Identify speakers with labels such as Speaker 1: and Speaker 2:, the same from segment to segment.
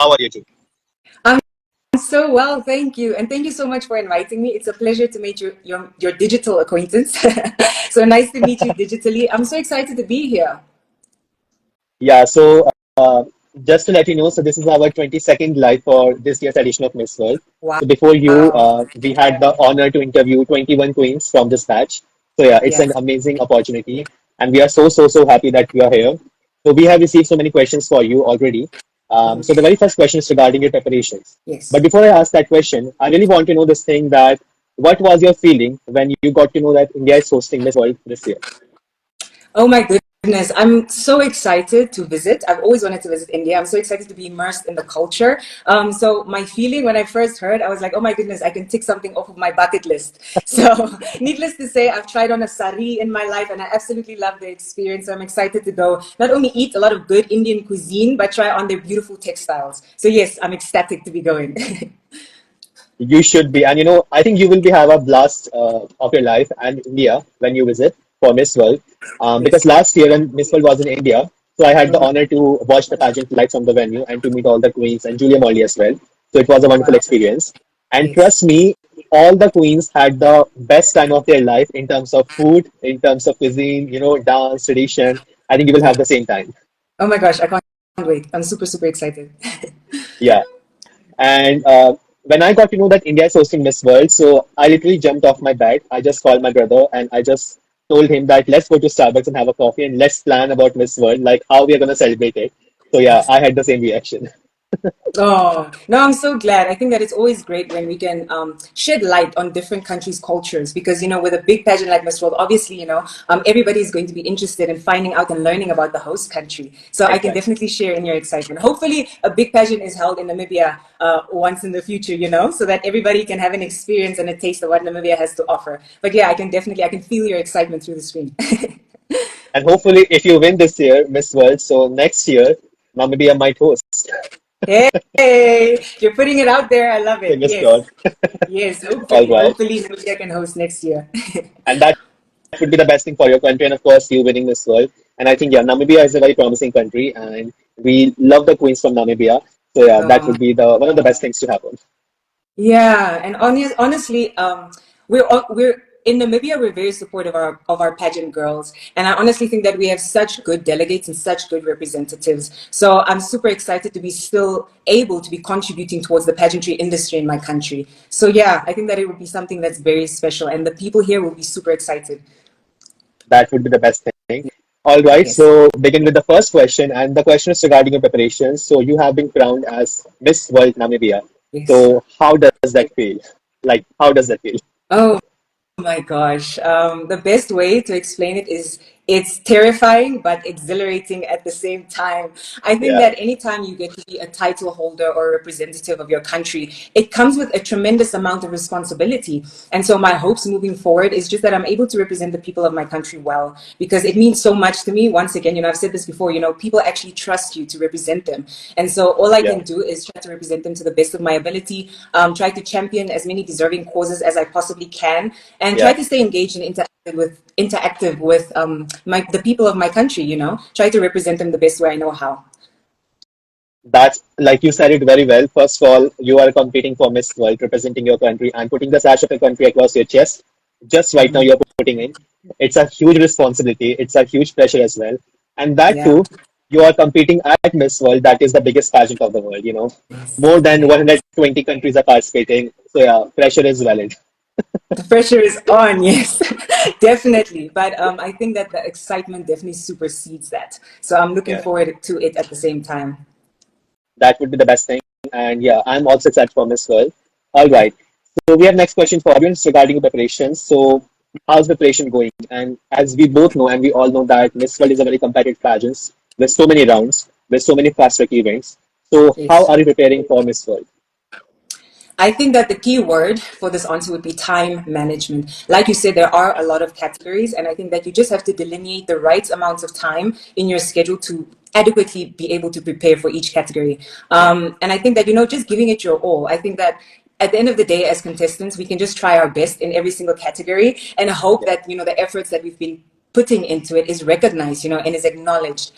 Speaker 1: How are you too?
Speaker 2: I'm so well, thank you. And thank you so much for inviting me. It's a pleasure to meet your digital acquaintance. So nice to meet you digitally. I'm so excited to be here.
Speaker 1: Yeah, so uh, just to let you know, so this is our 22nd live for this year's edition of Miss World.
Speaker 2: Wow.
Speaker 1: So before you, we had the honor to interview 21 queens from this batch. So yeah, it's an
Speaker 2: Yes.
Speaker 1: amazing opportunity, and we are so happy that you are here. So we have received so many questions for you already.
Speaker 2: Mhm.
Speaker 1: So the very first question is regarding your preparations. But
Speaker 2: Yes.
Speaker 1: before I ask that question, I really want to know this thing that what was your feeling when you got to know that India is hosting Miss World this year?
Speaker 2: Oh my goodness. I'm so excited to visit. I've always wanted to visit India. I'm so excited to be immersed in the culture. So my feeling when I first heard, I was like, oh my goodness, I can tick something off of my bucket list. So needless to say, I've tried on a sari in my life and I absolutely love the experience. So I'm excited to go not only eat a lot of good Indian cuisine, but try on their beautiful textiles. So yes, I'm ecstatic to be going.
Speaker 1: You should be, and I think you will be have a blast of your life and India when you visit for Miss World. Because
Speaker 2: Yes.
Speaker 1: last year when Miss World was in India, so I had the
Speaker 2: Mhm.
Speaker 1: honor to watch the pageant live from the venue and to meet all the queens and Julia Molly as well. So it was a wonderful
Speaker 2: Wow.
Speaker 1: experience. And
Speaker 2: Yes.
Speaker 1: trust me, all the queens had the best time of their life in terms of food, in terms of cuisine, dance, tradition. I think you will have
Speaker 2: Yeah.
Speaker 1: the same time.
Speaker 2: Oh my gosh, I can't wait. I'm super excited.
Speaker 1: Yeah. And when I got to know that India is hosting Miss World, so I literally jumped off my bed. I just called my brother and I just told him that let's go to Starbucks and have a coffee and let's plan about Miss World, like how we are going to celebrate it. So yeah,
Speaker 2: Yes.
Speaker 1: I had the same reaction.
Speaker 2: Oh, no, I'm so glad. I think that it's always great when we can shed light on different countries' cultures because, with a big pageant like Miss World, obviously, everybody is going to be interested in finding out and learning about the host country. So I can
Speaker 1: Exactly.
Speaker 2: definitely share in your excitement. Hopefully, a big pageant is held in Namibia once in the future, so that everybody can have an experience and a taste of what Namibia has to offer. But yeah, I can feel your excitement through the screen.
Speaker 1: And hopefully, if you win this year, Miss World, so next year, Namibia might host.
Speaker 2: Hey, you're putting it out there. I love it.
Speaker 1: Fingers
Speaker 2: Yes.
Speaker 1: crossed.
Speaker 2: Yes,
Speaker 1: All
Speaker 2: hopefully.
Speaker 1: right.
Speaker 2: Hopefully Namibia can host next year.
Speaker 1: And that would be the best thing for your country, and of course, you winning Miss World. And I think, yeah, Namibia is a very promising country, and we love the queens from Namibia. So yeah, that
Speaker 2: Um,
Speaker 1: would be the one of the best things to happen.
Speaker 2: yeah, and honestly, we're in Namibia. We're very supportive of our pageant girls, and I honestly think that we have such good delegates and such good representatives. So I'm super excited to be still able to be contributing towards the pageantry industry in my country. So yeah, I think that it would be something that's very special, and the people here will be super excited.
Speaker 1: That would be the best thing. All right,
Speaker 2: Yes,
Speaker 1: so begin with the first question, and the question is regarding your preparations. So you have been crowned as Miss World Namibia.
Speaker 2: yes.
Speaker 1: So how does that feel? Like, how does that feel?
Speaker 2: Oh, oh my gosh. The best way to explain it is it's terrifying but exhilarating at the same time. I think
Speaker 1: Yeah,
Speaker 2: that anytime you get to be a title holder or a representative of your country, it comes with a tremendous amount of responsibility. And so my hopes moving forward is just that I'm able to represent the people of my country well because it means so much to me. Once again, I've said this before, people actually trust you to represent them. And so all I
Speaker 1: yeah,
Speaker 2: can do is try to represent them to the best of my ability, try to champion as many deserving causes as I possibly can, and try
Speaker 1: yeah.
Speaker 2: to stay engaged and interactive with the people of my country. Try to represent them the best way I know how.
Speaker 1: That's like you said it very well. First of all, you are competing for Miss World, representing your country and putting the sash of your country across your chest. Just right now,
Speaker 2: Mhm.
Speaker 1: you're putting in. It's a huge responsibility. It's a huge pressure as well. And that
Speaker 2: Yeah.
Speaker 1: too, you are competing at Miss World. That is the biggest pageant of the world,
Speaker 2: Yes.
Speaker 1: More than
Speaker 2: Yes.
Speaker 1: 120 countries are participating. So yeah, pressure is valid.
Speaker 2: The pressure is on, yes, definitely. But I think that the excitement definitely supersedes that. So I'm looking
Speaker 1: Yeah,
Speaker 2: forward to it at the same time.
Speaker 1: that would be the best thing. And yeah, I'm also excited for Miss World. All right. So we have next question for audience regarding preparations. So how's preparation going? And as we both know, and we all know that Miss World is a very competitive pageant with so many rounds, with so many fast track events. So how
Speaker 2: Yes.
Speaker 1: are you preparing for Miss World?
Speaker 2: I think that the key word for this answer would be time management. Like you said, there are a lot of categories, and I think that you just have to delineate the right amounts of time in your schedule to adequately be able to prepare for each category. And I think that, just giving it your all. I think that at the end of the day, as contestants, we can just try our best in every single category and hope
Speaker 1: Yeah,
Speaker 2: that, the efforts that we've been putting into it is recognized, and is acknowledged.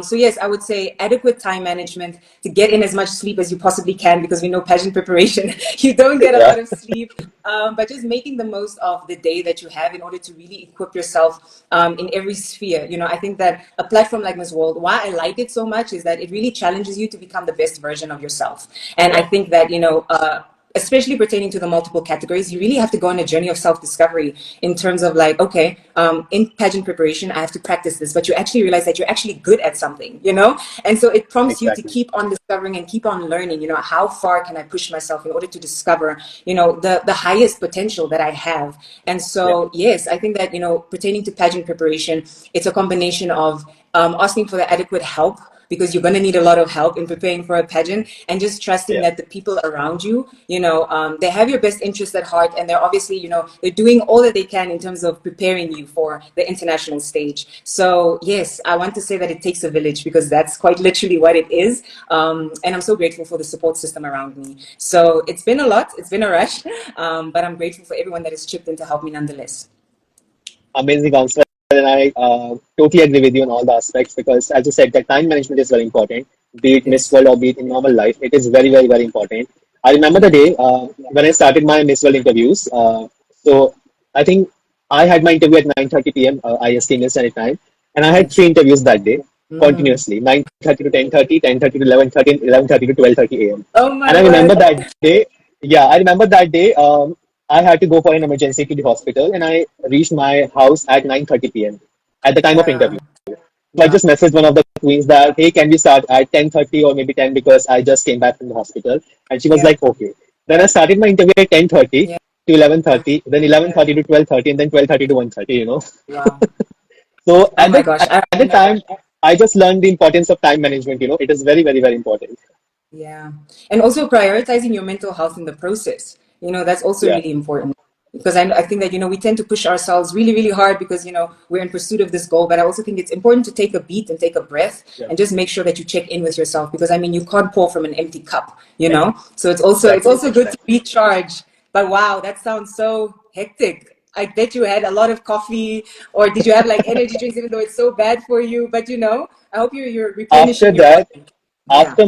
Speaker 2: So yes, I would say adequate time management to get in as much sleep as you possibly can, because we know pageant preparation, you don't get a
Speaker 1: Yeah,
Speaker 2: lot of sleep. But just making the most of the day that you have in order to really equip yourself in every sphere. I think that a platform like Miss World, why I like it so much is that it really challenges you to become the best version of yourself. And I
Speaker 1: yeah,
Speaker 2: think that, especially pertaining to the multiple categories, you really have to go on a journey of self-discovery in terms of like, okay, in pageant preparation, I have to practice this, but you actually realize that you're actually good at something, And so it prompts you to
Speaker 1: exactly.
Speaker 2: keep on discovering and keep on learning, how far can I push myself in order to discover, the highest potential that I have. And
Speaker 1: Yeah,
Speaker 2: so, yes, I think that, pertaining to pageant preparation, it's a combination of asking for the adequate help, because you're going to need a lot of help in preparing for a pageant, and just trusting
Speaker 1: yeah,
Speaker 2: that the people around you, they have your best interest at heart, and they're obviously, they're doing all that they can in terms of preparing you for the international stage. So yes, I want to say that it takes a village, because that's quite literally what it is. And I'm so grateful for the support system around me. So it's been a lot, it's been a rush, but I'm grateful for everyone that has chipped in to help me nonetheless.
Speaker 1: amazing answer. And I totally agree with you on all the aspects because, as you said, that time management is very important, be it Miss
Speaker 2: Yes.
Speaker 1: World or be it in normal life. It is very, very, very important. I remember the
Speaker 2: Yes.
Speaker 1: day when I started my Miss World interviews. So I think I had my interview at 9:30 p.m. IST Miss Anytime, and I had three
Speaker 2: Yes.
Speaker 1: interviews that day
Speaker 2: Mm.
Speaker 1: continuously: 9:30 to 10:30, 10:30 to 11:30, and 11:30 to 12:30 a.m.
Speaker 2: Oh
Speaker 1: And
Speaker 2: my
Speaker 1: I remember
Speaker 2: word.
Speaker 1: that day. Yeah, I remember that day. I had to go for an emergency to the hospital, and I reached my house at 9:30 p.m. at the time of
Speaker 2: Wow.
Speaker 1: interview. So I
Speaker 2: Wow.
Speaker 1: just messaged one of the queens that, hey, can we start at 10:30 or maybe 10 because I just came back from the hospital. And she was
Speaker 2: Yeah.
Speaker 1: like, okay. Then I started my interview at 10:30
Speaker 2: Yeah.
Speaker 1: to 11:30, then 11:30 to 12:30, and then 12:30 to 1:30.
Speaker 2: Wow.
Speaker 1: So
Speaker 2: Oh my gosh. I
Speaker 1: at the time, I just learned the importance of time management. It is very, very, very important.
Speaker 2: Yeah. And also prioritizing your mental health in the process. That's also
Speaker 1: Yeah,
Speaker 2: really important. Because I think that, we tend to push ourselves really, really hard because, we're in pursuit of this goal. But I also think it's important to take a beat and take a breath
Speaker 1: yeah,
Speaker 2: and just make sure that you check in with yourself. Because I mean, you can't pour from an empty cup.
Speaker 1: ex-
Speaker 2: So it's also
Speaker 1: exactly.
Speaker 2: good to recharge. But wow, that sounds so hectic. I bet you had a lot of coffee, or did you have like energy drinks, even though it's so bad for you? But I hope you're
Speaker 1: After
Speaker 2: replenishing your
Speaker 1: that,
Speaker 2: body. Yeah.
Speaker 1: after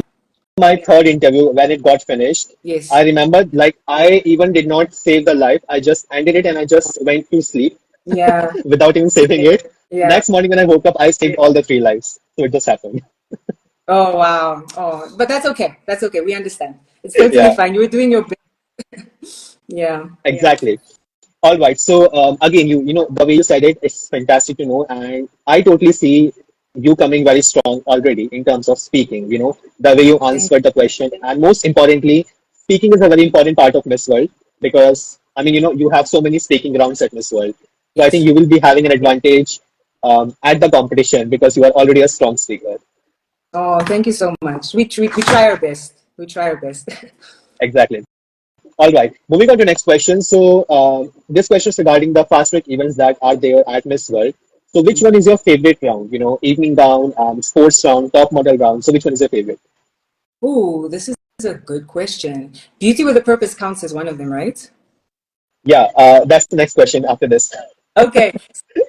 Speaker 1: my third interview, when it got finished, I
Speaker 2: Yes.
Speaker 1: remember like I even did not save the life. I just ended it and I just went to sleep
Speaker 2: Yeah.
Speaker 1: without even saving it.
Speaker 2: Yeah.
Speaker 1: Next morning when I woke up, I saved all the three lives. So it just happened.
Speaker 2: Oh wow. Oh, but that's okay. That's okay. We understand. It's totally
Speaker 1: Yeah,
Speaker 2: fine. You were doing your best. Yeah.
Speaker 1: exactly. All right. So again, you know the way you said it, it's fantastic to know, and I totally see you coming very strong already in terms of speaking. The way you
Speaker 2: Thank
Speaker 1: answered the question, and most importantly, speaking is a very important part of Miss World because I mean, you have so many speaking rounds at Miss World. So I think
Speaker 2: Yes.
Speaker 1: you will be having an advantage at the competition because you are already a strong speaker.
Speaker 2: Oh, thank you so much. We try our best. We try our best.
Speaker 1: Exactly. All right. Moving on to next question. So this question is regarding the fast track events that are there at Miss World. So which one is your favorite round? Evening round, sports round, top model round. So which one is your favorite?
Speaker 2: Ooh, this is a good question. Beauty with a purpose counts as one of them, right?
Speaker 1: Yeah, that's the next question after this.
Speaker 2: Okay.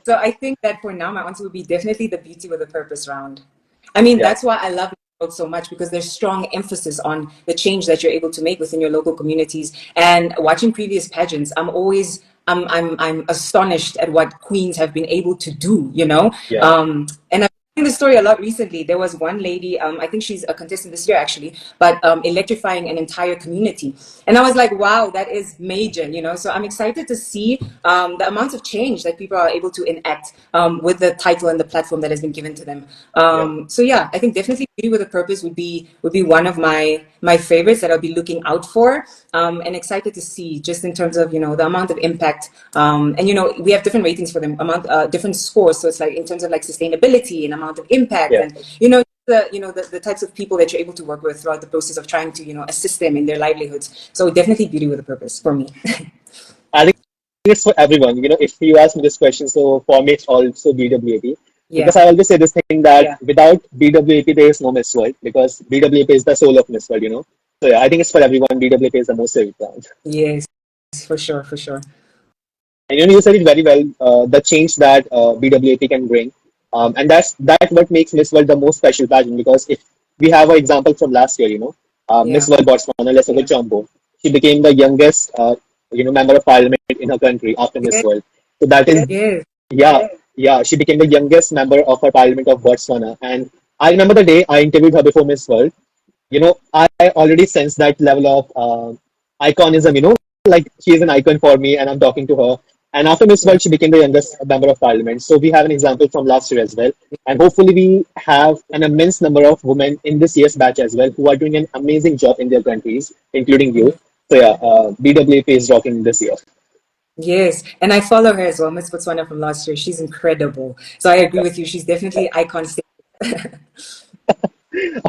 Speaker 2: So I think that for now, my answer would be definitely the beauty with a purpose round. I mean,
Speaker 1: Yeah,
Speaker 2: that's why I love it so much, because there's strong emphasis on the change that you're able to make within your local communities. And watching previous pageants, I'm astonished at what queens have been able to do.
Speaker 1: yeah,
Speaker 2: And I've seen the story a lot recently. There was one lady, I think she's a contestant this year actually, but electrifying an entire community. And I was like, wow, that is major. So I'm excited to see the amount of change that people are able to enact with the title and the platform that has been given to them.
Speaker 1: yeah.
Speaker 2: So yeah, I think definitely Beauty with a Purpose would be one of my favorites that I'll be looking out for, and excited to see, just in terms of the amount of impact. And we have different ratings for them, different scores. So it's like in terms of like sustainability and amount of impact,
Speaker 1: Yeah.
Speaker 2: and the types of people that you're able to work with throughout the process of trying to assist them in their livelihoods. So definitely Beauty with a Purpose for me.
Speaker 1: I think it's for everyone. If you ask me this question, so for me it's also BWAP because
Speaker 2: Yeah.
Speaker 1: I always say this thing that without BWAP there is no Miss World because BWAP is the soul of Miss World. So yeah, I think it's for everyone. BWAP is the most favorite round.
Speaker 2: Yes, for sure, for sure.
Speaker 1: And you said it very well, the change that BWAP can bring. And that what makes Miss World the most special pageant, because if we have an example from last year, Miss
Speaker 2: Yeah.
Speaker 1: World Botswana, Lesotho Chombo, she became the youngest, member of parliament in her country after Miss
Speaker 2: Yes.
Speaker 1: World. So that is,
Speaker 2: Yes.
Speaker 1: yeah, yeah, she became the youngest member of her parliament of Botswana. And I remember the day I interviewed her before Miss World. I already sense that level of iconism, like she is an icon for me and I'm talking to her. And after Miss
Speaker 2: Yeah.
Speaker 1: World, she became the youngest member of parliament. So we have an example from last year as well. And hopefully we have an immense number of women in this year's batch as well who are doing an amazing job in their countries, including you.
Speaker 2: Mhm.
Speaker 1: So yeah, BWP is rocking this year.
Speaker 2: Yes, and I follow her as well, Miss Botswana from last year. She's incredible. So I agree with you. She's definitely icon status.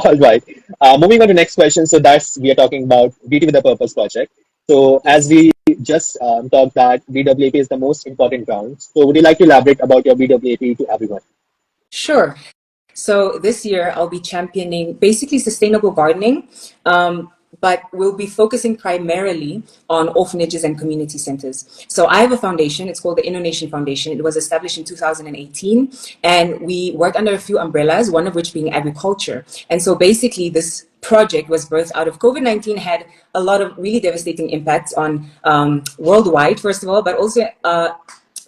Speaker 1: All right. Moving on to next question. So that's we are talking about Beauty with a Purpose project. So as
Speaker 2: Yes.
Speaker 1: we just talked that BWAP is the most important round. So would you like to elaborate about your BWAP to everyone?
Speaker 2: Sure. So this year I'll be championing basically sustainable gardening, but we'll be focusing primarily on orphanages and community centers. So I have a foundation. It's called the Innovation Foundation. It was established in 2018, and we work under a few umbrellas, one of which being agriculture. And so basically this project was birthed out of COVID-19, had a lot of really devastating impacts on worldwide, first of all, but also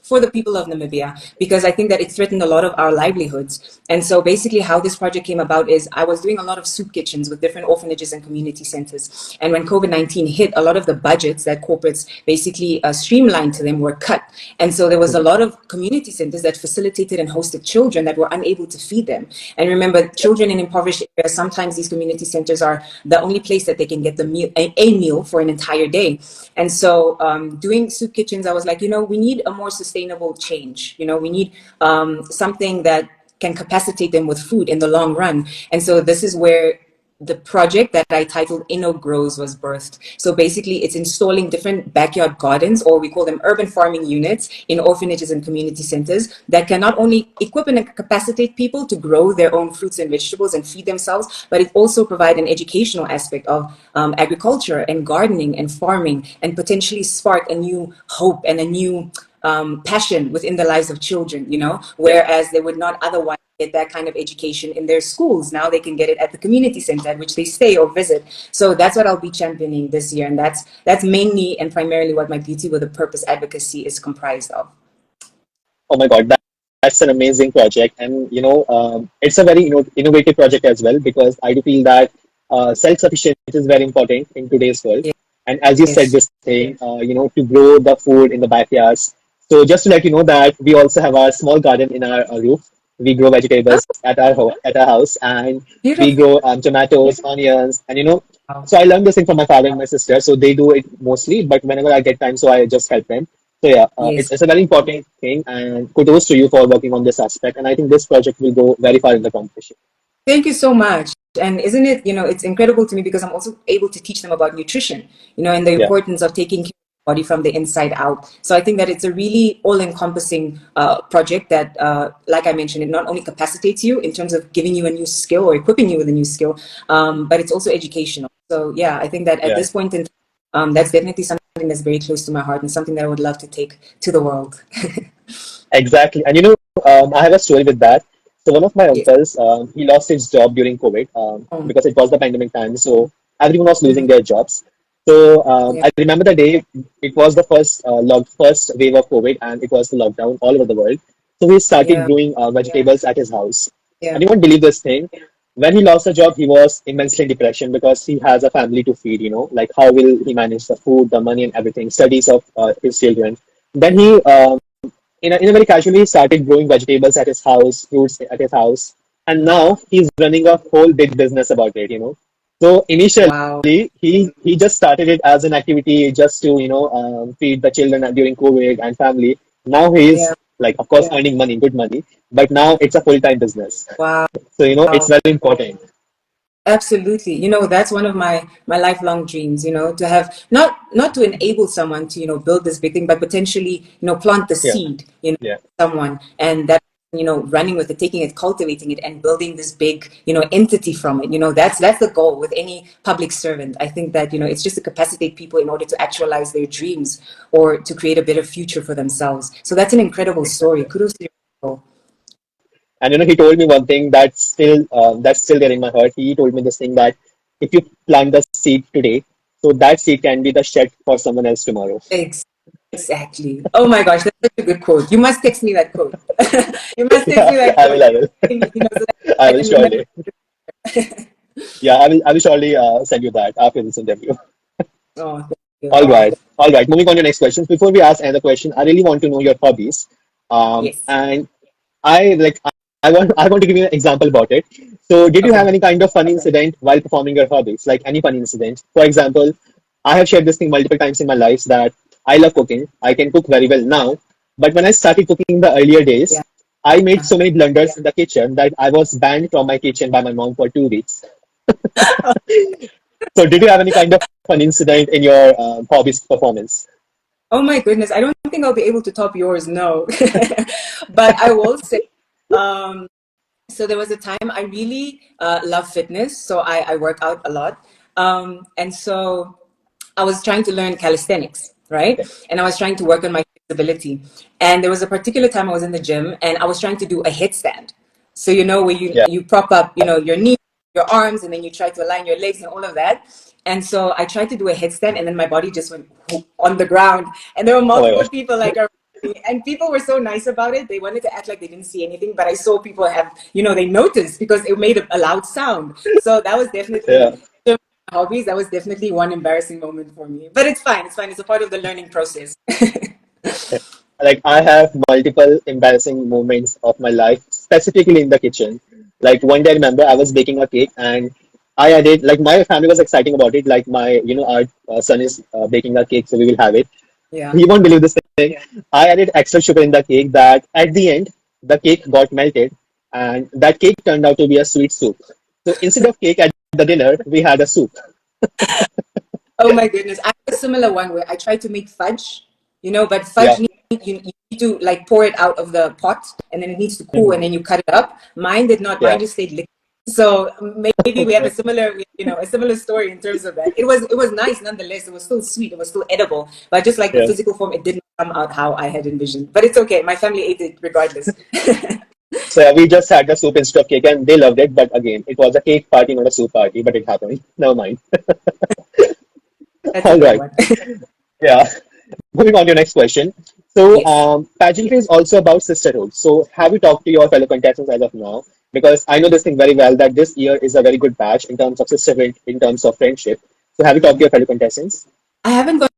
Speaker 2: for the people of Namibia, because I think that it threatened a lot of our livelihoods. And so basically how this project came about is I was doing a lot of soup kitchens with different orphanages and community centers. And when COVID-19 hit, a lot of the budgets that corporates basically streamlined to them were cut. And so there was a lot of community centers that facilitated and hosted children that were unable to feed them. And remember, children in impoverished areas, sometimes these community centers are the only place that they can get a meal for an entire day. And so doing soup kitchens, I was like, we need a more sustainable change. We need something that can capacitate them with food in the long run. And so this is where the project that I titled Inno Grows was birthed. So basically it's installing different backyard gardens, or we call them urban farming units, in orphanages and community centers that can not only equip and capacitate people to grow their own fruits and vegetables and feed themselves, but it also provide an educational aspect of agriculture and gardening and farming, and potentially spark a new hope and a new passion within the lives of children,
Speaker 1: Yeah.
Speaker 2: whereas they would not otherwise get that kind of education in their schools. Now they can get it at the community center at which they stay or visit. So that's what I'll be championing this year. And that's mainly and primarily what my Beauty with a Purpose advocacy is comprised of.
Speaker 1: Oh my God, that's an amazing project, and it's a very innovative project as well, because I do feel that self-sufficiency is very important in today's world. And as you said,
Speaker 2: Yes.
Speaker 1: this thing, to grow the food in the backyards. So just to let you know that we also have our small garden in our roof. We grow
Speaker 2: Oh,
Speaker 1: vegetables at our house, and we
Speaker 2: beautiful.
Speaker 1: grow tomatoes, onions, and
Speaker 2: Wow.
Speaker 1: So I learned this thing from my father and my sister. So they do it mostly, but whenever I get time, so I just help them. So yeah,
Speaker 2: Yes.
Speaker 1: it's a very important thing, and kudos to you for working on this aspect. And I think this project will go very far in the competition.
Speaker 2: Thank you so much. And isn't it, it's incredible to me because I'm also able to teach them about nutrition, and the
Speaker 1: Yeah,
Speaker 2: importance of taking care of the body from the inside out. So I think that it's a really all-encompassing project that, like I mentioned, it not only capacitates you in terms of giving you a new skill or equipping you with a new skill, but it's also educational. So yeah, I think that at
Speaker 1: yeah,
Speaker 2: this point in time, that's definitely something that's very close to my heart and something that I would love to take to the world.
Speaker 1: exactly. And I have a story with that. So one of my
Speaker 2: Yes.
Speaker 1: uncles, he lost his job during COVID,
Speaker 2: Um,
Speaker 1: because it was the pandemic time. So everyone was losing
Speaker 2: mhm.
Speaker 1: their jobs. So
Speaker 2: Yeah.
Speaker 1: I remember the day it was the first wave of COVID, and it was the lockdown all over the world. So he started
Speaker 2: Yeah.
Speaker 1: growing vegetables at his house. And
Speaker 2: Yeah.
Speaker 1: you won't believe this thing. When he lost the job, he was immensely in depression because he has a family to feed. Like how will he manage the food, the money, and everything, studies of his children. Then he in a very casually started growing vegetables at his house, fruits at his house, and now he's running a whole big business about it. So initially,
Speaker 2: Wow.
Speaker 1: he just started it as an activity just to feed the children during COVID and family. Now he's
Speaker 2: Yeah.
Speaker 1: like, of course, earning money, good money, but now it's a full-time business.
Speaker 2: Wow.
Speaker 1: So it's very important.
Speaker 2: Absolutely. That's one of my lifelong dreams, to have not to enable someone to, build this big thing, but potentially, plant the
Speaker 1: Yeah,
Speaker 2: seed,
Speaker 1: yeah,
Speaker 2: someone. And that running with it, taking it, cultivating it, and building this big, entity from it. That's the goal with any public servant. I think that, it's just to capacitate people in order to actualize their dreams or to create a better future for themselves. So that's an incredible story. Kudos to you.
Speaker 1: And he told me one thing that's still there in my heart. He told me this thing that if you plant the seed today, so that seed can be the shed for someone else tomorrow.
Speaker 2: Exactly. Oh my gosh, that's such a good quote. You must text me that quote. You must text
Speaker 1: Yeah,
Speaker 2: me that
Speaker 1: I
Speaker 2: quote.
Speaker 1: will. I will.
Speaker 2: So that
Speaker 1: I
Speaker 2: I
Speaker 1: will
Speaker 2: can remember.
Speaker 1: surely. Yeah, I will. I will surely send you that after this interview.
Speaker 2: Oh, thank you.
Speaker 1: All
Speaker 2: Oh,
Speaker 1: right. All right. Moving on to next questions. Before we ask another question, I really want to know your hobbies.
Speaker 2: yes.
Speaker 1: And I want to give you an example about it. So, did you have
Speaker 2: Okay.
Speaker 1: any kind of funny incident while performing your hobbies? Like any funny incident? For example, I have shared this thing multiple times in my life that I love cooking. I can cook very well now. But when I started cooking in the earlier days,
Speaker 2: Yeah.
Speaker 1: I made so many blunders in the kitchen that I was banned from my kitchen by my mom for 2 weeks. So, did you have any kind of fun incident in your hobbies performance?
Speaker 2: Oh my goodness. I don't think I'll be able to top yours, no. But I will say, um, so there was a time I really love fitness. So I work out a lot. And so I was trying to learn calisthenics, right? And I was trying to work on my flexibility. And there was a particular time I was in the gym and I was trying to do a headstand. So where you
Speaker 1: Yeah.
Speaker 2: you prop up, your knee, your arms, and then you try to align your legs and all of that. And so I tried to do a headstand, and then my body just went on the ground. And there were
Speaker 1: Oh my
Speaker 2: multiple
Speaker 1: God.
Speaker 2: people like around me, and people were so nice about it. They wanted to act like they didn't see anything, but I saw people have, they noticed because it made a loud sound. So that was definitely
Speaker 1: Yeah.
Speaker 2: hobbies. That was definitely one embarrassing moment for me. But it's fine. It's fine. It's a part of the learning process.
Speaker 1: Like I have multiple embarrassing moments of my life, specifically in the kitchen. Like one day I remember I was baking a cake and I added like my family was exciting about it. Like our son is baking a cake, so we will have it.
Speaker 2: Yeah.
Speaker 1: You won't believe this thing. I added extra sugar in the cake that at the end the cake got melted and that cake turned out to be a sweet soup. So instead of cake at the dinner, we had a soup.
Speaker 2: Oh my goodness. I have a similar one where I tried to make fudge, but
Speaker 1: Yeah.
Speaker 2: fudge you need to like pour it out of the pot and then it needs to cool and
Speaker 1: Mhm.
Speaker 2: then you cut it up. Mine did not. Mine
Speaker 1: Yeah.
Speaker 2: just stayed liquid. So maybe we have a similar story in terms of that. It was nice nonetheless. It was still sweet. It was still edible, but just like the
Speaker 1: Yeah.
Speaker 2: physical form, it didn't come out how I had envisioned. But it's okay. My family ate it regardless.
Speaker 1: So yeah, we just had the soup instead of cake, and they loved it. But again, it was a cake party, not a soup party. But it happened. Never mind.
Speaker 2: That's a
Speaker 1: All
Speaker 2: good
Speaker 1: right.
Speaker 2: one.
Speaker 1: Yeah. Moving on to your next question. So,
Speaker 2: Yes.
Speaker 1: pageantry is also about sisterhood. So, have you talked to your fellow contestants as of now? Because I know this thing very well that this year is a very good batch in terms of sisterhood, in terms of friendship. So, have you talked to your fellow contestants?
Speaker 2: I haven't got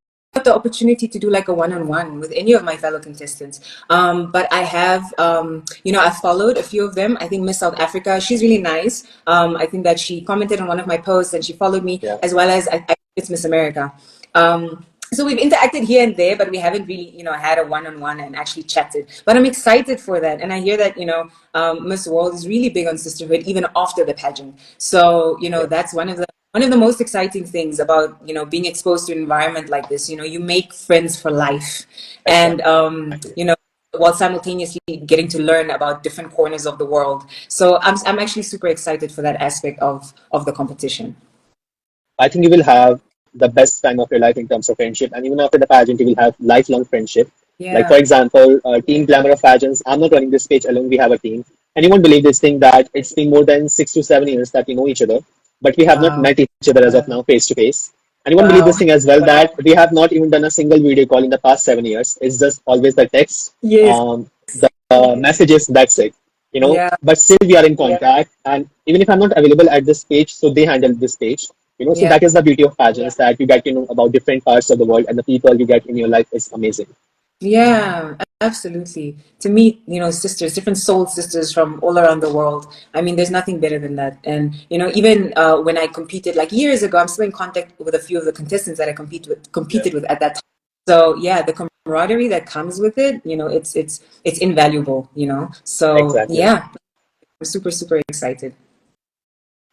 Speaker 2: the opportunity to do like a one-on-one with any of my fellow contestants. But I have, I've followed a few of them. I think Miss South Africa, she's really nice. I think that she commented on one of my posts and she followed me
Speaker 1: Yeah.
Speaker 2: as well as I think it's Miss America. So we've interacted here and there, but we haven't really, had a one-on-one and actually chatted. But I'm excited for that, and I hear that Miss World is really big on sisterhood even after the pageant. So
Speaker 1: Yeah.
Speaker 2: that's one of the most exciting things about being exposed to an environment like this. You make friends for life, and
Speaker 1: Exactly.
Speaker 2: while simultaneously getting to learn about different corners of the world. So I'm actually super excited for that aspect of the competition.
Speaker 1: I think you will have the best time of your life in terms of friendship, and even after the pageant, you will have lifelong friendship. Like for
Speaker 2: Yeah.
Speaker 1: example, Team Glamour of Pageants. I'm not running this page alone. We have a team, and you won't believe this thing that it's been more than 6 to 7 years that we know each other, but we have not
Speaker 2: Wow.
Speaker 1: met each other as of now face to face. And you won't believe
Speaker 2: Wow.
Speaker 1: this thing as well that we have not even done a single video call in the past 7 years. It's just always the text,
Speaker 2: Yes.
Speaker 1: the messages. That's it.
Speaker 2: Yeah.
Speaker 1: But still we are in contact, and even if I'm not available at this page, so they handle this page. So
Speaker 2: Yeah.
Speaker 1: that is the beauty of pageants that you get to know about different parts of the world, and the people you get in your life is amazing.
Speaker 2: Yeah, absolutely. To meet, sisters, different soul sisters from all around the world. I mean, there's nothing better than that. And, even when I competed like years ago, I'm still in contact with a few of the contestants that I
Speaker 1: Yeah,
Speaker 2: competed with at that time. So yeah, the camaraderie that comes with it, it's invaluable, So
Speaker 1: exactly.
Speaker 2: yeah, I'm super, super excited.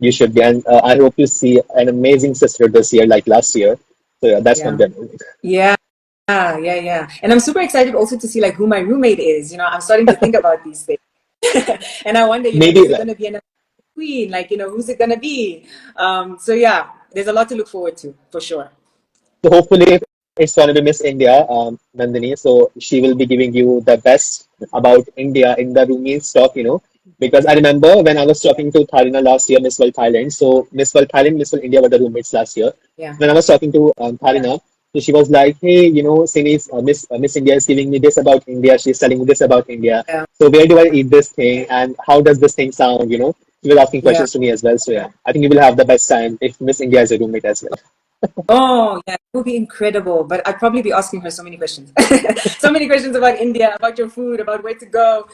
Speaker 1: You should be, and I hope you see an amazing sister this year, like last year. So yeah, that's one
Speaker 2: Yeah.
Speaker 1: demo.
Speaker 2: Yeah. Yeah, yeah, yeah. And I'm super excited also to see like who my roommate is. I'm starting to think about these things. And I wonder, is
Speaker 1: Maybe
Speaker 2: it going to be another queen? Like, who's it going to be? So yeah, there's a lot to look forward to for sure.
Speaker 1: so hopefully it's going to be Miss India, Nandini. So she will be giving you the best about India in the Rumi's talk. Because I remember when I was talking to Tharina last year, Miss World Thailand. So Miss World Thailand, Miss World India were the roommates last year.
Speaker 2: Yeah.
Speaker 1: When I was talking to Tharina, so she was like, "Hey, Sini's Miss India is giving me this about India. She's telling me this about India.
Speaker 2: Yeah.
Speaker 1: So where do I eat this thing and how does this thing sound? She was asking
Speaker 2: Yeah.
Speaker 1: questions to me as well. So yeah, I think you will have the best time if Miss India is a roommate as well.
Speaker 2: Oh, yeah, it would be incredible. But I'd probably be asking her so many questions. So many questions about India, about your food, about where to go.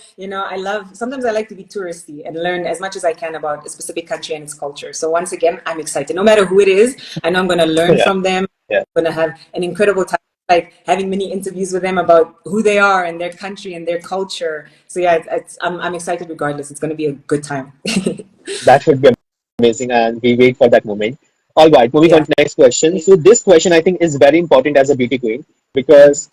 Speaker 2: Sometimes I like to be touristy and learn as much as I can about a specific country and its culture. So once again, I'm excited. No matter who it is, I know I'm going to learn
Speaker 1: Yeah,
Speaker 2: from them.
Speaker 1: yeah.
Speaker 2: I'm going to have an incredible time, like having many interviews with them about who they are and their country and their culture. So yeah, I'm excited regardless. It's going to be a good time.
Speaker 1: That would be amazing, and we wait for that moment. All right, moving on
Speaker 2: Yeah.
Speaker 1: to next question. So this question I think is very important as a beauty queen because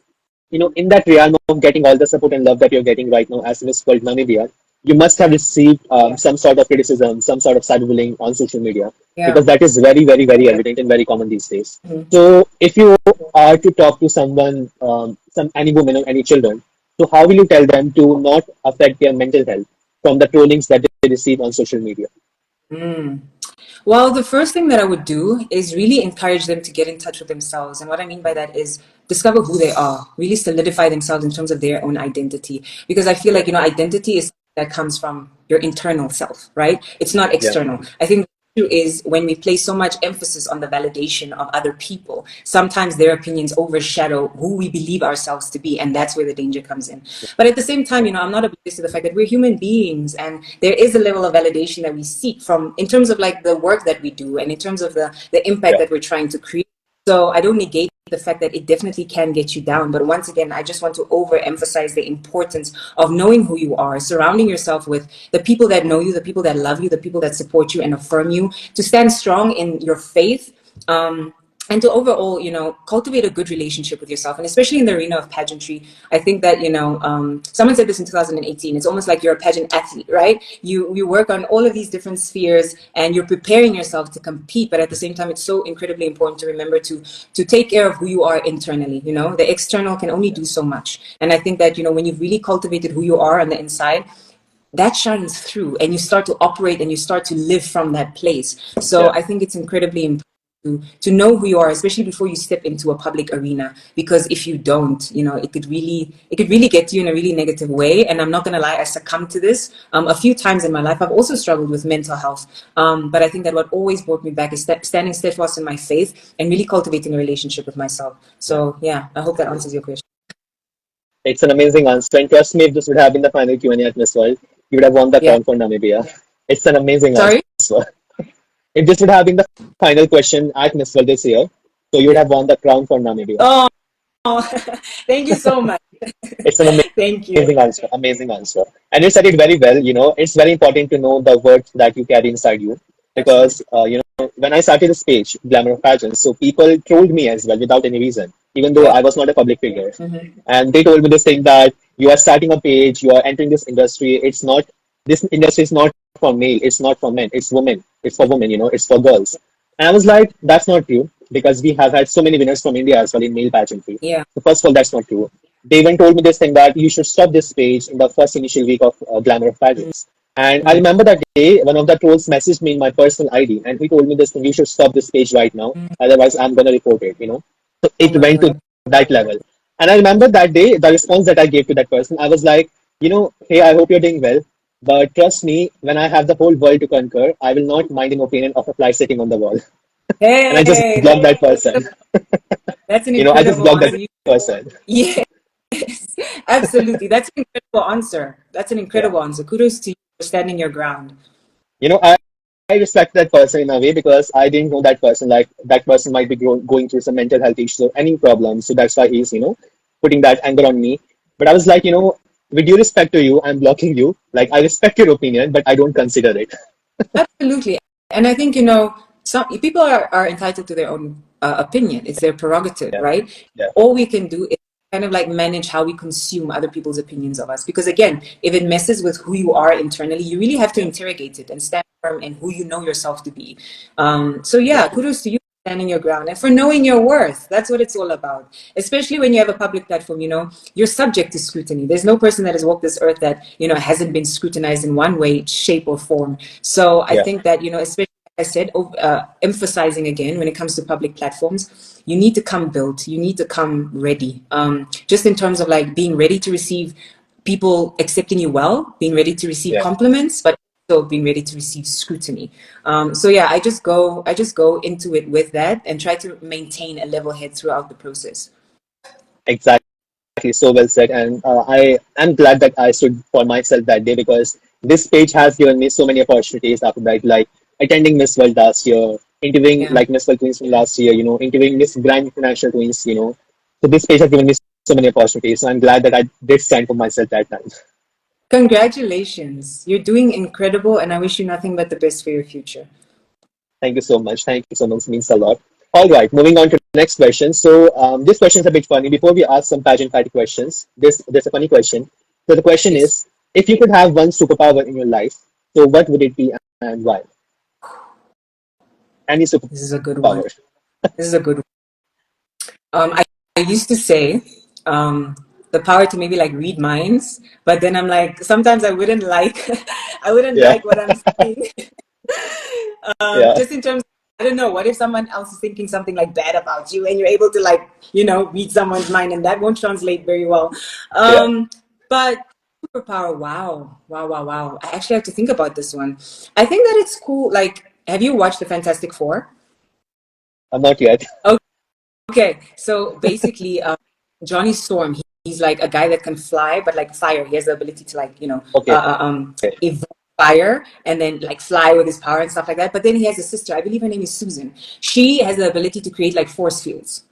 Speaker 1: in that realm of getting all the support and love that you're getting right now as Miss World Namibia, you must have received some sort of criticism, some sort of cyberbullying on social media
Speaker 2: Yeah.
Speaker 1: because that is very, very, very evident and very common these days.
Speaker 2: Mhm.
Speaker 1: So if you are to talk to someone, any woman or any children, so how will you tell them to not affect their mental health from the trollings that they receive on social media?
Speaker 2: Mm. Well, the first thing that I would do is really encourage them to get in touch with themselves. And what I mean by that is discover who they are, really solidify themselves in terms of their own identity. Because I feel
Speaker 1: Yeah,
Speaker 2: like, identity is that comes from your internal self, right? It's not
Speaker 1: yeah,
Speaker 2: external. I think the issue is when we place so much emphasis on the validation of other people, sometimes their opinions overshadow who we believe ourselves to be. And that's where the danger comes in. But at the same time, I'm not oblivious to the fact that we're human beings and there is a level of validation that we seek from in terms of like the work that we do and in terms of the impact
Speaker 1: yeah,
Speaker 2: that we're trying to create. So I don't negate the fact that it definitely can get you down. But once again, I just want to overemphasize the importance of knowing who you are, surrounding yourself with the people that know you, the people that love you, the people that support you and affirm you, to stand strong in your faith. And to overall, cultivate a good relationship with yourself. And especially in the arena of pageantry, I think that, someone said this in 2018, it's almost like you're a pageant athlete, right? You work on all of these different spheres and you're preparing yourself to compete. But at the same time, it's so incredibly important to remember to take care of who you are internally. The external can only do so much. And I think that, when you've really cultivated who you are on the inside, that shines through and you start to operate and you start to live from that place. So
Speaker 1: yeah.
Speaker 2: I think it's incredibly important to know who you are, especially before you step into a public arena. Because if you don't, it could really get you in a really negative way. And I'm not gonna lie, I succumbed to this a few times in my life. I've also struggled with mental health, but I think that what always brought me back is standing steadfast in my faith and really cultivating a relationship with myself. So yeah, I hope that answers your question.
Speaker 1: It's an amazing answer. And trust me, if this would have been the final Q&A at Miss World, you would have won the
Speaker 2: Yeah.
Speaker 1: crown for Namibia. It's an amazing
Speaker 2: Sorry.
Speaker 1: answer. If this would have been the final question at Miss World this year, so you would
Speaker 2: Yeah.
Speaker 1: have won the crown for Namibia.
Speaker 2: Oh, thank you so much.
Speaker 1: It's an
Speaker 2: Thank you.
Speaker 1: amazing answer, amazing answer. And you said it very well. It's very important to know the words that you carry inside you
Speaker 2: Absolutely.
Speaker 1: because, when I started this page, Glamour of Pageants, so people trolled me as well without any reason, even though
Speaker 2: Yeah.
Speaker 1: I was not a public figure.
Speaker 2: Hmm.
Speaker 1: And they told me this thing that you are starting a page, you are entering this industry. This industry is not for male, it's not for men, it's women, it's for women, it's for girls. And I was like, that's not true because we have had so many winners from India as well in male pageantry.
Speaker 2: Yeah.
Speaker 1: So first of all, that's not true. They even told me this thing that you should stop this page in the first initial week of Glamour of Pageants. And I remember that day, one of the trolls messaged me in my personal ID, and he told me this thing: you should stop this page right now, otherwise I'm gonna report it. So
Speaker 2: Oh
Speaker 1: it
Speaker 2: my
Speaker 1: went to
Speaker 2: God.
Speaker 1: that level. And I remember that day, the response that I gave to that person, I was like, hey, I hope you're doing well, but trust me, when I have the whole world to conquer, I will not mind an opinion of a fly sitting on the wall. And I just
Speaker 2: Hey,
Speaker 1: blocked that person.
Speaker 2: that's an
Speaker 1: I just
Speaker 2: incredible
Speaker 1: blocked that
Speaker 2: answer.
Speaker 1: person.
Speaker 2: Yes, absolutely. That's an incredible answer. That's an
Speaker 1: Yeah.
Speaker 2: incredible answer. Kudos to you for standing your ground.
Speaker 1: You know, I respect that person in a way because I didn't know that person. Like that person might be going through some mental health issues or any problems. So that's why he's putting that anger on me. But I was like, with due respect to you, I'm blocking you. Like I respect your opinion, but I don't consider it.
Speaker 2: Absolutely. And I think, some people are entitled to their own opinion. It's their prerogative,
Speaker 1: Yeah.
Speaker 2: right?
Speaker 1: Yeah.
Speaker 2: All we can do is kind of like manage how we consume other people's opinions of us. Because again, if it messes with who you are internally, you really have to
Speaker 1: Yeah.
Speaker 2: interrogate it and stand firm in who you know yourself to be. So yeah,
Speaker 1: Exactly.
Speaker 2: kudos to you for standing your ground and for knowing your worth. That's what it's all about. Especially when you have a public platform, you're subject to scrutiny. There's no person that has walked this earth that, hasn't been scrutinized in one way, shape, or form. So I
Speaker 1: Yeah.
Speaker 2: think that, especially I said, emphasizing again when it comes to public platforms, you need to come built, you need to come ready. Just in terms of like being ready to receive people accepting you well, being ready to receive
Speaker 1: Yeah.
Speaker 2: compliments, but also being ready to receive scrutiny. So yeah, I just go into it with that and try to maintain a level head throughout the process.
Speaker 1: Exactly. So well said. And I am glad that I stood for myself that day because this page has given me so many opportunities after that, like attending Miss World last year, interviewing
Speaker 2: Yeah.
Speaker 1: like Miss World Queens from last year, interviewing Miss Grand International Queens. So this page has given me so many opportunities. So I'm glad that I did stand for myself that time.
Speaker 2: Congratulations. You're doing incredible, and I wish you nothing but the best for your future.
Speaker 1: Thank you so much. Thank you so much. Means a lot. All right, moving on to the next question. So this question is a bit funny. Before we ask some pageant party questions, there's a funny question. So the question
Speaker 2: Yes,
Speaker 1: is, if you could have one superpower in your life, so what would it be and why? Any
Speaker 2: this is a good one.
Speaker 1: superpower.
Speaker 2: This is a good one. I used to say the power to maybe like read minds, but then I'm like, sometimes I wouldn't like, I wouldn't
Speaker 1: Yeah,
Speaker 2: like what I'm saying.
Speaker 1: yeah,
Speaker 2: Just in terms, I don't know, what if someone else is thinking something like bad about you and you're able to like, read someone's mind and that won't translate very well.
Speaker 1: yeah.
Speaker 2: But superpower, wow, wow, wow, wow. I actually have to think about this one. I think that it's cool. Like, have you watched the Fantastic Four?
Speaker 1: Not yet.
Speaker 2: Okay, so basically, Johnny Storm, he's like a guy that can fly, but like fire. He has the ability to like,
Speaker 1: Okay,
Speaker 2: evoke fire and then like fly with his power and stuff like that. But then he has a sister, I believe her name is Susan. She has the ability to create like force fields.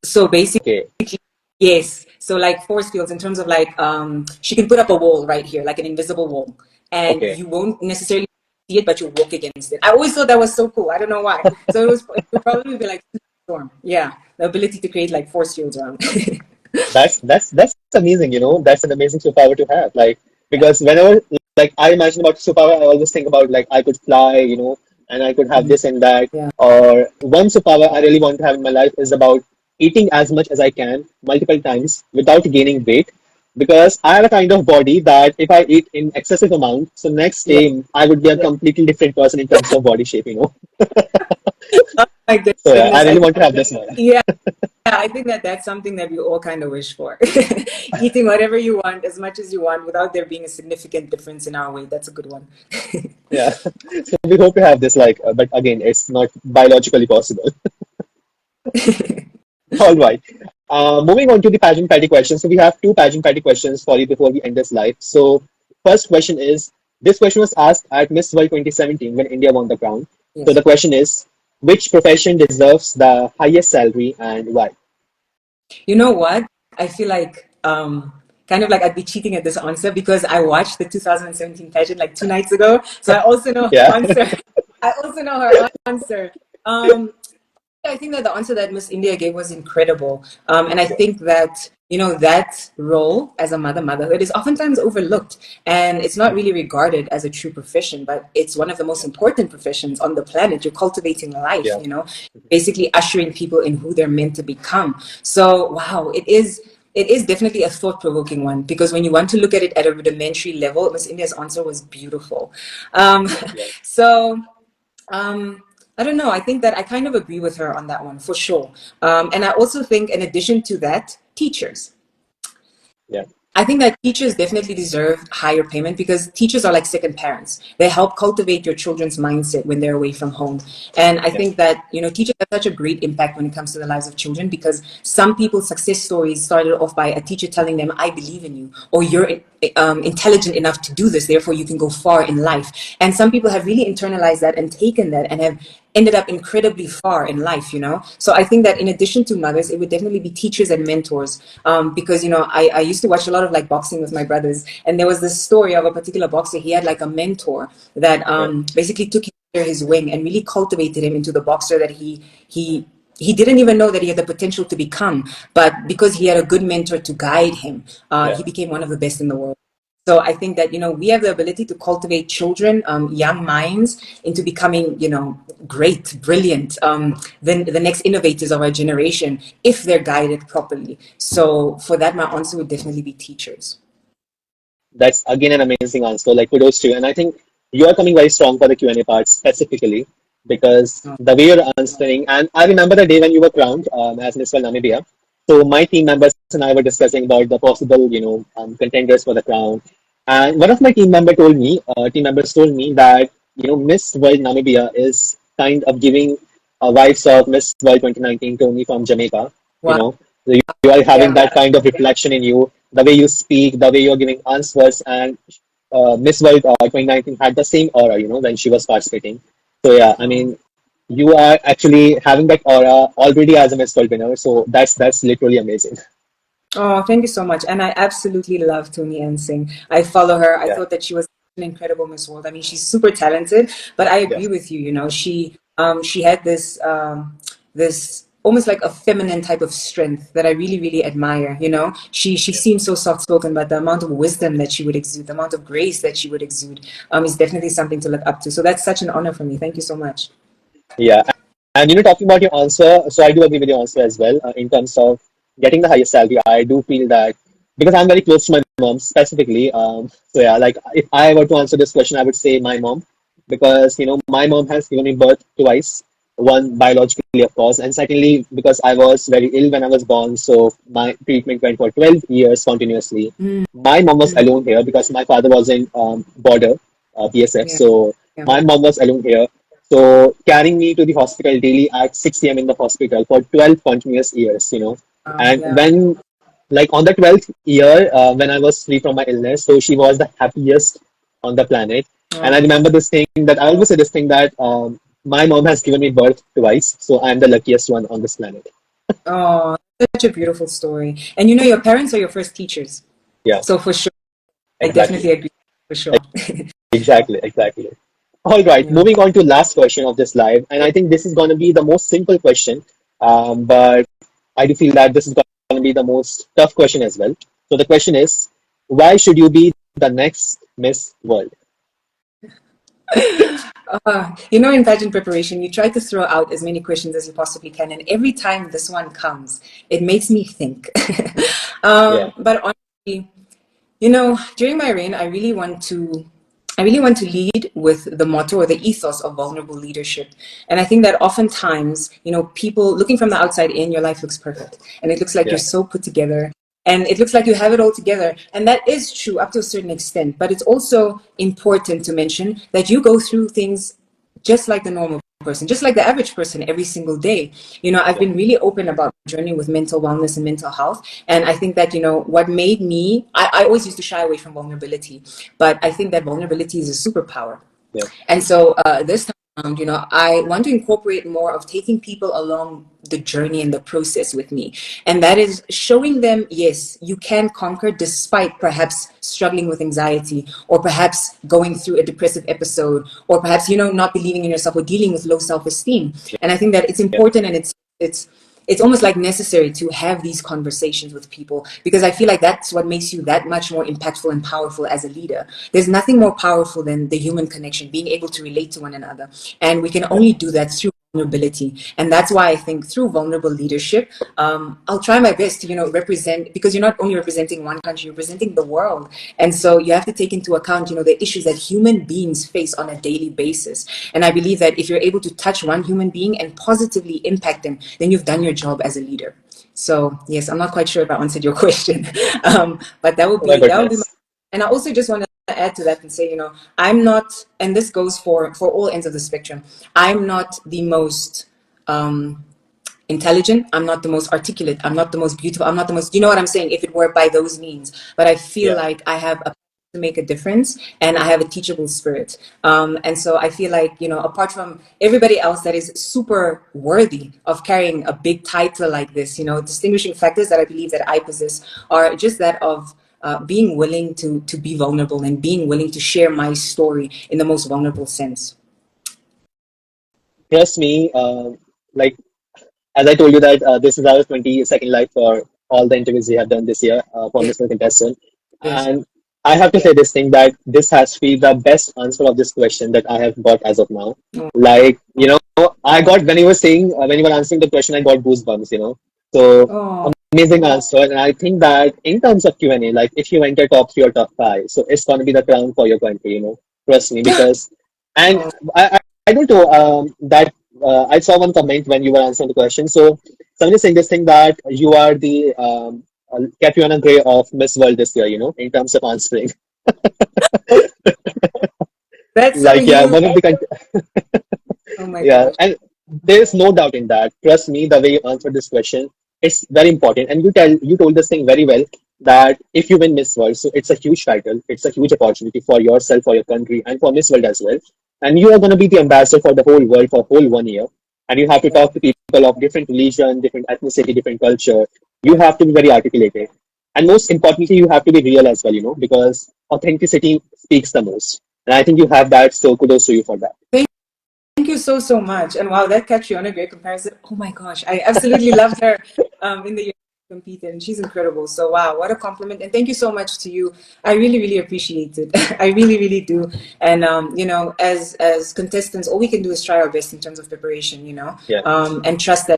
Speaker 2: So basically,
Speaker 1: okay,
Speaker 2: yes. So like force fields in terms of like she can put up a wall right here, like an invisible wall, and
Speaker 1: okay.
Speaker 2: you won't necessarily see it, but you walk against it. I always thought that was so cool. I don't know why. So it would probably be like storm. Yeah, the ability to create like force fields around.
Speaker 1: That's amazing. That's an amazing superpower to have. Like because whenever like I imagine about superpower, I always think about like I could fly, and I could have
Speaker 2: Mhm.
Speaker 1: this and that.
Speaker 2: Yeah.
Speaker 1: Or one superpower I really want to have in my life is about eating as much as I can multiple times without gaining weight. Because I have a kind of body that if I eat in excessive amount, so next
Speaker 2: Yeah.
Speaker 1: day I would be a completely different person in terms of body shape.
Speaker 2: Oh my
Speaker 1: So yeah, I
Speaker 2: goodness.
Speaker 1: really want to have this one.
Speaker 2: Yeah, I think that that's something that we all kind of wish for. Eating whatever you want, as much as you want, without there being a significant difference in our weight. That's a good one.
Speaker 1: Yeah. So we hope to have this like, but again, it's not biologically possible. All right. Moving on to the pageant patty questions. So we have two pageant patty questions for you before we end this live. So first question is, this question was asked at Miss World 2017 when India won the crown. So
Speaker 2: Yes.
Speaker 1: the question is, which profession deserves the highest salary and why?
Speaker 2: You know what? I feel like kind of like I'd be cheating at this answer because I watched the 2017 pageant like 2 nights ago. So I also know her
Speaker 1: Yeah.
Speaker 2: answer. I also know her answer. Um, I think that the answer that Miss India gave was incredible. And I
Speaker 1: Yeah.
Speaker 2: think that, that role as a motherhood is oftentimes overlooked. And it's not really regarded as a true profession, but it's one of the most important professions on the planet. You're cultivating life,
Speaker 1: Yeah.
Speaker 2: basically ushering people in who they're meant to become. So, wow, it is definitely a thought-provoking one because when you want to look at it at a rudimentary level, Miss India's answer was beautiful. Um,
Speaker 1: Yeah.
Speaker 2: so I don't know. I think that I kind of agree with her on that one for sure. And I also think, in addition to that, teachers.
Speaker 1: Yeah.
Speaker 2: I think that teachers definitely deserve higher payment because teachers are like second parents. They help cultivate your children's mindset when they're away from home. And I
Speaker 1: Yeah.
Speaker 2: think that, teachers have such a great impact when it comes to the lives of children because some people's success stories started off by a teacher telling them, I believe in you, or you're intelligent enough to do this, therefore you can go far in life. And some people have really internalized that and taken that and have ended up incredibly far in life. So I think that in addition to mothers, it would definitely be teachers and mentors. Because I used to watch a lot of like boxing with my brothers, and there was this story of a particular boxer. He had like a mentor that
Speaker 1: Yeah.
Speaker 2: basically took him under his wing and really cultivated him into the boxer that he he didn't even know that he had the potential to become, but because he had a good mentor to guide him, he
Speaker 1: Yeah.
Speaker 2: became one of the best in the world. So I think that, we have the ability to cultivate children, young minds into becoming, great, brilliant, then the next innovators of our generation, if they're guided properly. So for that, my answer would definitely be teachers.
Speaker 1: That's again an amazing answer. Like kudos to you. And I think you are coming very strong for the Q&A part specifically because
Speaker 2: Oh,
Speaker 1: the way you're answering, and I remember the day when you were crowned as Miss World Namibia. So my team members and I were discussing about the possible, contenders for the crown. And one of my team members told me that, Miss World Namibia is kind of giving vibes of Miss World 2019 to me from Jamaica. You
Speaker 2: wow.
Speaker 1: know, so you are having
Speaker 2: Yeah.
Speaker 1: that kind of reflection in you, the way you speak, the way you're giving answers, and Miss World 2019 had the same aura, when she was participating. So yeah, I
Speaker 2: Oh.
Speaker 1: mean, you are actually having that aura already as a Miss World winner. So that's literally amazing.
Speaker 2: Oh, thank you so much. And I absolutely love Tony Ensing. I follow her. I
Speaker 1: Yeah,
Speaker 2: thought that she was an incredible Miss World. I mean, she's super talented, but I
Speaker 1: yeah,
Speaker 2: agree with you. She had this almost like a feminine type of strength that I really, really admire. She
Speaker 1: yeah,
Speaker 2: seems so soft spoken, but the amount of wisdom that she would exude, the amount of grace that she would exude, is definitely something to look up to. So that's such an honor for me. Thank you so much.
Speaker 1: yeah. And talking about your answer, so I do agree with your answer as well. In terms of getting the highest salary, I do feel that because I'm very close to my mom specifically. So yeah, like if I were to answer this question, I would say my mom because my mom has given me birth twice. One biologically, of course, and secondly because I was very ill when I was born, so my treatment went for 12 years continuously.
Speaker 2: Mm,
Speaker 1: My mom was
Speaker 2: mm,
Speaker 1: alone here because my father was in border PSF,
Speaker 2: yeah,
Speaker 1: so
Speaker 2: yeah.
Speaker 1: my mom was alone here. So carrying me to the hospital daily at 6 a.m. in the hospital for 12 continuous years, And
Speaker 2: Yeah.
Speaker 1: when, like on the 12th year, when I was free from my illness, so she was the happiest on the planet. And I
Speaker 2: Oh,
Speaker 1: remember this thing that I always say this thing that my mom has given me birth twice, so I'm the luckiest one on this planet.
Speaker 2: oh, such a beautiful story. And your parents are your first teachers.
Speaker 1: Yeah,
Speaker 2: So for sure, I
Speaker 1: exactly.
Speaker 2: definitely agree. For sure.
Speaker 1: Exactly, exactly. All right,
Speaker 2: Yeah.
Speaker 1: moving on to last question of this live, and I think this is going to be the most simple question, but I do feel that this is going to be the most tough question as well. So the question is, why should you be the next Miss World?
Speaker 2: In pageant preparation, you try to throw out as many questions as you possibly can, and every time this one comes, it makes me think.
Speaker 1: Yeah,
Speaker 2: But honestly, during my reign, I really want to lead with the motto or the ethos of vulnerable leadership. And I think that oftentimes, people looking from the outside in, your life looks perfect. And it looks like you're
Speaker 1: yeah,
Speaker 2: so put together. And it looks like you have it all together. And that is true up to a certain extent. But it's also important to mention that you go through things just like the normal person, just like the average person every single day. I've
Speaker 1: yeah,
Speaker 2: been really open about my journey with mental wellness and mental health. And I think that, what made me, I always used to shy away from vulnerability, but I think that vulnerability is a superpower.
Speaker 1: yeah,
Speaker 2: And so this time around, I want to incorporate more of taking people along the journey and the process with me. And that is showing them, yes, you can conquer despite perhaps struggling with anxiety or perhaps going through a depressive episode or perhaps, not believing in yourself or dealing with low self-esteem. And I think that it's
Speaker 1: yeah,
Speaker 2: important and it's almost like necessary to have these conversations with people because I feel like that's what makes you that much more impactful and powerful as a leader. There's nothing more powerful than the human connection, being able to relate to one another. And we can
Speaker 1: yeah,
Speaker 2: only do that through vulnerability. And that's why I think through vulnerable leadership, I'll try my best to, represent, because you're not only representing one country, you're representing the world. And so you have to take into account, the issues that human beings face on a daily basis. And I believe that if you're able to touch one human being and positively impact them, then you've done your job as a leader. So yes, I'm not quite sure if I answered your question, but that would
Speaker 1: oh my
Speaker 2: be my.
Speaker 1: goodness.
Speaker 2: And I also just want to add to that and say, I'm not, and this goes for all ends of the spectrum. I'm not the most intelligent. I'm not the most articulate. I'm not the most beautiful. I'm not the most, you know what I'm saying? If it were by those means, but I feel
Speaker 1: Yeah,
Speaker 2: like I have a to make a difference and I have a teachable spirit. And so I feel like, apart from everybody else that is super worthy of carrying a big title like this, distinguishing factors that I believe that I possess are just that of being willing to be vulnerable and being willing to share my story in the most vulnerable sense.
Speaker 1: trust me, like as I told you that this is our 22nd live for all the interviews we have done this year for
Speaker 2: Yes,
Speaker 1: Miss World contestant.
Speaker 2: yes.
Speaker 1: And I have to say this thing that this has to be the best answer of this question that I have got as of now.
Speaker 2: Oh,
Speaker 1: Like, I got, when you were saying, when you were answering the question, I got goosebumps. So
Speaker 2: oh,
Speaker 1: amazing answer. And I think that in terms of Q&A, like if you enter top three or top five, so it's going to be the crown for your country. Trust me, because, and
Speaker 2: oh,
Speaker 1: I don't know that I saw one comment when you were answering the question. So someone is saying this thing that you are the Catriona Gray of Miss World this year, in terms of answering.
Speaker 2: that's so
Speaker 1: Like, yeah,
Speaker 2: huge.
Speaker 1: one of the
Speaker 2: Oh my
Speaker 1: Yeah,
Speaker 2: gosh.
Speaker 1: and there's no doubt in that. Trust me, the way you answered this question, it's very important. And you told this thing very well that if you win Miss World, so it's a huge title, it's a huge opportunity for yourself, for your country, and for Miss World as well. And you are going to be the ambassador for the whole world for whole 1 year. And you have to
Speaker 2: Yeah.
Speaker 1: talk to people of different religion, different ethnicity, different culture. You have to be very articulated. And most importantly, you have to be real as well, because authenticity speaks the most. And I think you have that, so kudos to you for that.
Speaker 2: Thank you so, so much. And wow, that catch you on a great comparison. Oh my gosh, I absolutely loved her in the year she competed, and she's incredible. So wow, what a compliment. And thank you so much to you. I really, really appreciate it. I really, really do. And as contestants, all we can do is try our best in terms of preparation,
Speaker 1: Yeah.
Speaker 2: and trust that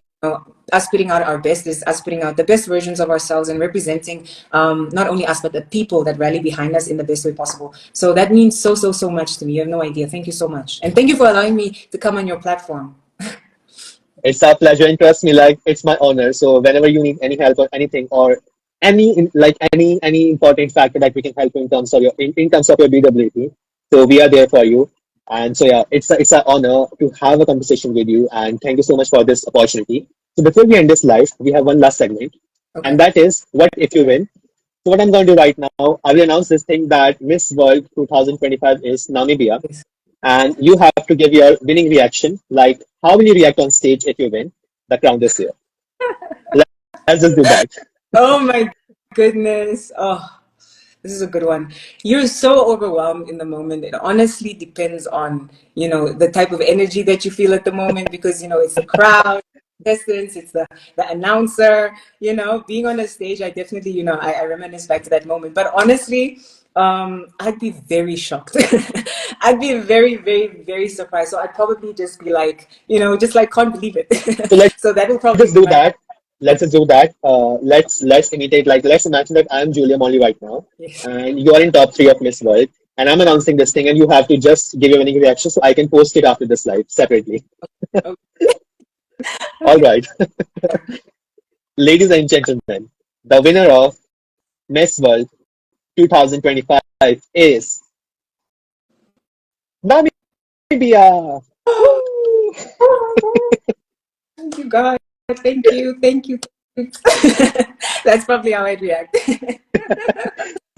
Speaker 2: us putting out our best is us putting out the best versions of ourselves and representing not only us but the people that rally behind us in the best way possible. So that means so, so, so much to me. You have no idea. Thank you so much, and thank you for allowing me to come on your platform.
Speaker 1: It's our pleasure, and trust me, like it's my honor. So whenever you need any help or anything, or any important factor that we can help you in terms of your BWP, so we are there for you. And so yeah, it's an honor to have a conversation with you. And thank you so much for this opportunity. So before we end this live, we have one last segment, and
Speaker 2: Okay.
Speaker 1: that is what if you win. So what I'm going to do right now, I will announce this thing that Miss World 2025 is Namibia,
Speaker 2: Yes.
Speaker 1: and you have to give your winning reaction. Like, how will you react on stage if you win the crown this year? Let's just do that.
Speaker 2: Oh my goodness. Oh, this is a good one. You're so overwhelmed in the moment. It honestly depends on, the type of energy that you feel at the moment because, it's the crowd, distance, it's the announcer, being on a stage. I definitely, I reminisce back to that moment. But honestly, I'd be very shocked. I'd be very, very, very surprised. So I'd probably just be like, just like can't believe it.
Speaker 1: So let's
Speaker 2: So that will
Speaker 1: just
Speaker 2: probably be
Speaker 1: do
Speaker 2: my
Speaker 1: that. Let's just do that. Let's imitate. Like, let's imagine that I'm Julia Molly right now,
Speaker 2: yes.
Speaker 1: and you are in top three of Miss World, and I'm announcing this thing, and you have to just give your winning reaction so I can post it after this live separately. All
Speaker 2: Okay.
Speaker 1: right, ladies and gentlemen, the winner of Miss World 2025 is Namibia. Woo!
Speaker 2: Thank you, God. Thank you. Thank you. That's probably how I'd react.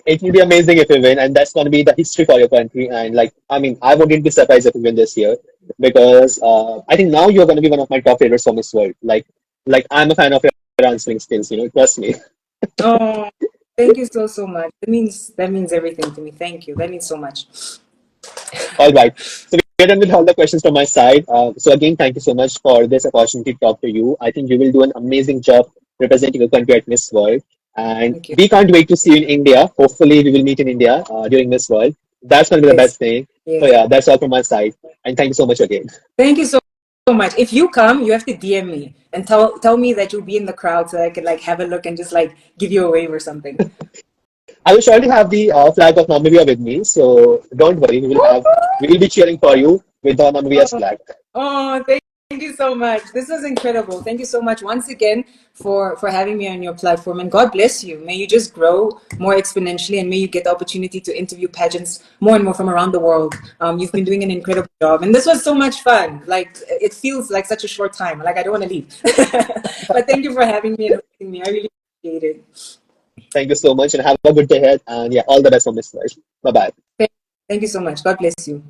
Speaker 1: It will be amazing if you win, and that's going to be the history for your country. And like, I mean, I wouldn't be surprised if you win this year because I think now you're going to be one of my top favorites from Miss World. Like I'm a fan of your answering skills. Trust me.
Speaker 2: Oh, thank you so, so much. That means everything to me. Thank you. That means so much.
Speaker 1: All right, so we're done with all the questions from my side. So again, thank you so much for this opportunity to talk to you. I think you will do an amazing job representing your country at Miss World, and
Speaker 2: Thank you.
Speaker 1: we can't wait to see you in India. Hopefully, we will meet in India during Miss World. That's going to be the
Speaker 2: Yes.
Speaker 1: best thing. So
Speaker 2: Yes.
Speaker 1: yeah, that's all from my side, and thank you so much again.
Speaker 2: Thank you so, so much. If you come, you have to DM me and tell me that you'll be in the crowd so I could like have a look and just like give you a wave or something.
Speaker 1: I will surely have the flag of Namibia with me, so don't worry. We will be cheering for you with the Namibia's flag.
Speaker 2: Oh, thank you so much. This was incredible. Thank you so much once again for having me on your platform. And God bless you. May you just grow more exponentially, and may you get the opportunity to interview pageants more and more from around the world. You've been doing an incredible job, and this was so much fun. Like it feels like such a short time. Like I don't want to leave. But thank you for having me and hosting me. I really appreciate it.
Speaker 1: Thank you so much, and have a good day ahead. And yeah, all the best for Miss World. Bye bye.
Speaker 2: Thank thank you so much. God bless you.